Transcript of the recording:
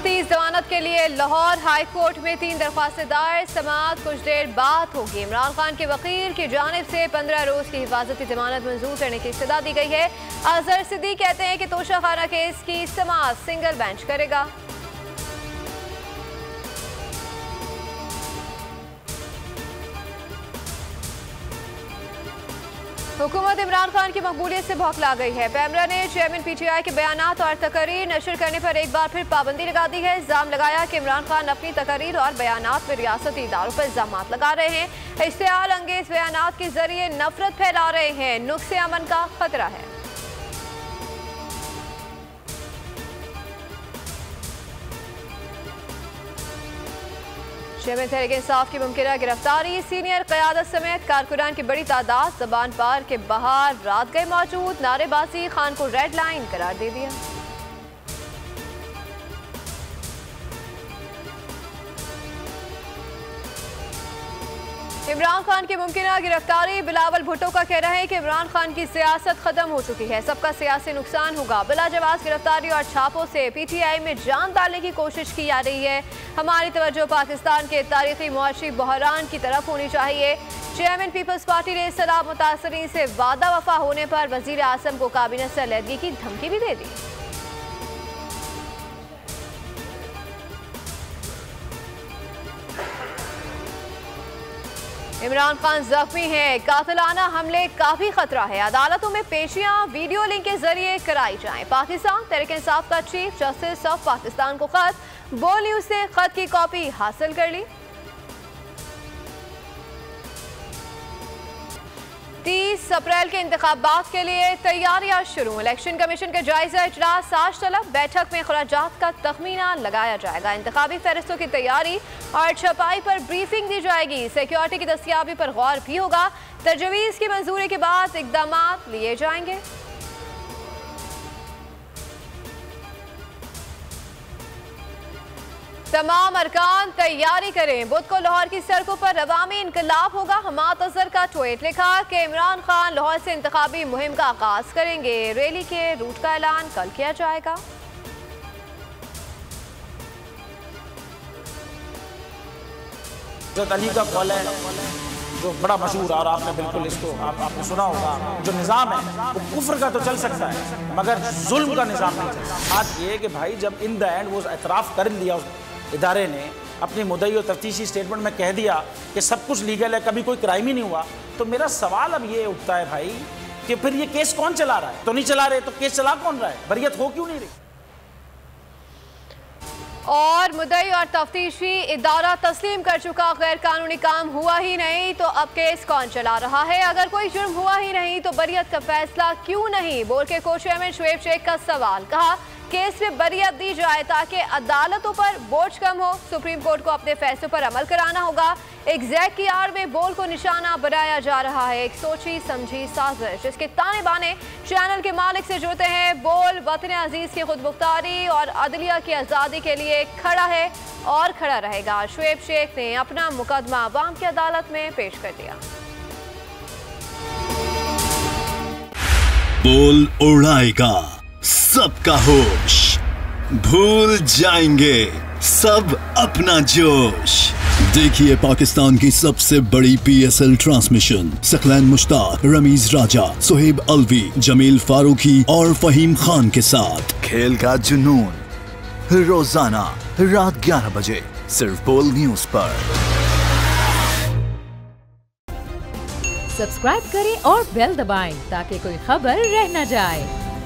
मज़ीद जमानत के लिए लाहौर हाई कोर्ट में 3 दरख्वास्तें दायर। समाअत कुछ देर बाद होगी। इमरान खान के वकील की जानिब से 15 रोज की हिफाजती जमानत मंजूर करने की इस्तदा दी गई है। अजहर सिद्दीक कहते हैं कि तोशाखाना केस की समाअत सिंगल बेंच करेगा। हुकूमत इमरान खान की मकबूलियत से भौखला गई है। पैमरा ने चेयरमैन PTI के बयानात और तकरीर नशर करने पर एक बार फिर पाबंदी लगा दी है। इल्जाम लगाया कि इमरान खान अपनी तकरीर और बयानात में रियासती इदारों पर इल्जाम लगा रहे हैं, इश्तिआल अंगेज बयानात के जरिए नफरत फैला रहे हैं। नुक्से अमन का खतरा है। चेयरमैन तहरीक इंसाफ की मुमकिन गिरफ्तारी। सीनियर क़यादत समेत कारकुनान की बड़ी तादाद ज़बान पार के बाहर रात गए मौजूद। नारेबाजी खान को रेड लाइन करार दे दिया। इमरान खान की मुमकिन गिरफ्तारी। बिलावल भुट्टो का कहना है कि इमरान खान की सियासत खत्म हो चुकी है, सबका सियासी नुकसान होगा। बिला जवाब गिरफ्तारी और छापों से PTI में जान डालने की कोशिश की जा रही है। हमारी तवज्जो पाकिस्तान के तारीखी मुआशी बहरान की तरफ होनी चाहिए। चेयरमैन पीपल्स पार्टी ने सलाह मुतासरीन से वादा वफा होने पर वजीर आजम को काबीना से अलहदगी की धमकी भी दे दी। इमरान खान जख्मी हैं, कातिलाना हमले काफी खतरा है। अदालतों में पेशियां वीडियो लिंक के जरिए कराई जाएं। पाकिस्तान तहरीक इंसाफ का चीफ जस्टिस ऑफ पाकिस्तान को खत। बोल न्यूज से खत की कॉपी हासिल कर ली। 30 अप्रैल के इंतखाबात के लिए तैयारियां शुरू। इलेक्शन कमीशन का जायजा इजलास आज तलब। बैठक में अखराजात का तखमीना लगाया जाएगा। इंतखाबी फहरिस्तों की तैयारी और छपाई पर ब्रीफिंग दी जाएगी। सिक्योरिटी की दस्तियाबी पर गौर भी होगा। तजवीज़ की मंजूरी के बाद इकदाम लिए जाएंगे। तमाम अरकान तैयारी करें। बुध को लाहौर की सड़कों पर अवामी इनकलाब होगा। हमाद अजहर का ट्वीट लिखा कि इमरान खान लाहौर से इंतखाबी मुहिम का आगाज करेंगे। रैली के रूट का ऐलान कल किया जाएगा। अली का कॉल है जो बड़ा मशहूर, और आपने बिल्कुल इसको आपने सुना होगा। जो निज़ाम है वो कुफ्र का तो चल सकता है मगर जुल्म का निज़ाम नहीं चल सकता। बात ये है कि भाई जब इन द एंड वो एतराफ़ कर लिया उस इदारे ने, अपनी मुद्दई और तफ्तीशी स्टेटमेंट में कह दिया कि सब कुछ लीगल है, कभी कोई क्राइम ही नहीं हुआ, तो मेरा सवाल अब ये उठता है भाई कि फिर ये केस कौन चला रहा है? तो नहीं चला रहे तो केस चला कौन रहा है? बरियत हो क्यों नहीं रही? और मुद्दई और तफ्तीशी इदारा तस्लीम कर चुका, गैर कानूनी काम हुआ ही नहीं तो अब केस कौन चला रहा है? अगर कोई जुर्म हुआ ही नहीं तो बरियत का फैसला क्यों नहीं? बोर्ड के को चेयरमैन शुएब शेख का सवाल। कहा केस में बरियत दी जाए ताकि अदालतों पर बोझ कम हो। सुप्रीम कोर्ट को अपने फैसलों पर अमल कराना होगा। एग्जैक्ट की आड़ में बोल को निशाना बनाया जा रहा है। एक सोची समझी साजिश। इसके ताने बाने चैनल के मालिक से जुड़ते हैं। बोल वतन अजीज की खुदमुख्तारी और अदलिया की आज़ादी के लिए खड़ा है और खड़ा रहेगा। शुएब शेख ने अपना मुकदमा अवाम की अदालत में पेश कर दिया। बोल उड़ाएगा सबका होश, भूल जाएंगे सब अपना जोश। देखिए पाकिस्तान की सबसे बड़ी PSL ट्रांसमिशन सकलैन मुश्ताक, रमीज राजा, सुहेब अलवी, जमील फारूकी और फहीम खान के साथ खेल का जुनून रोजाना रात 11 बजे सिर्फ बोल न्यूज पर। सब्सक्राइब करें और बेल दबाएं ताकि कोई खबर रह न जाए।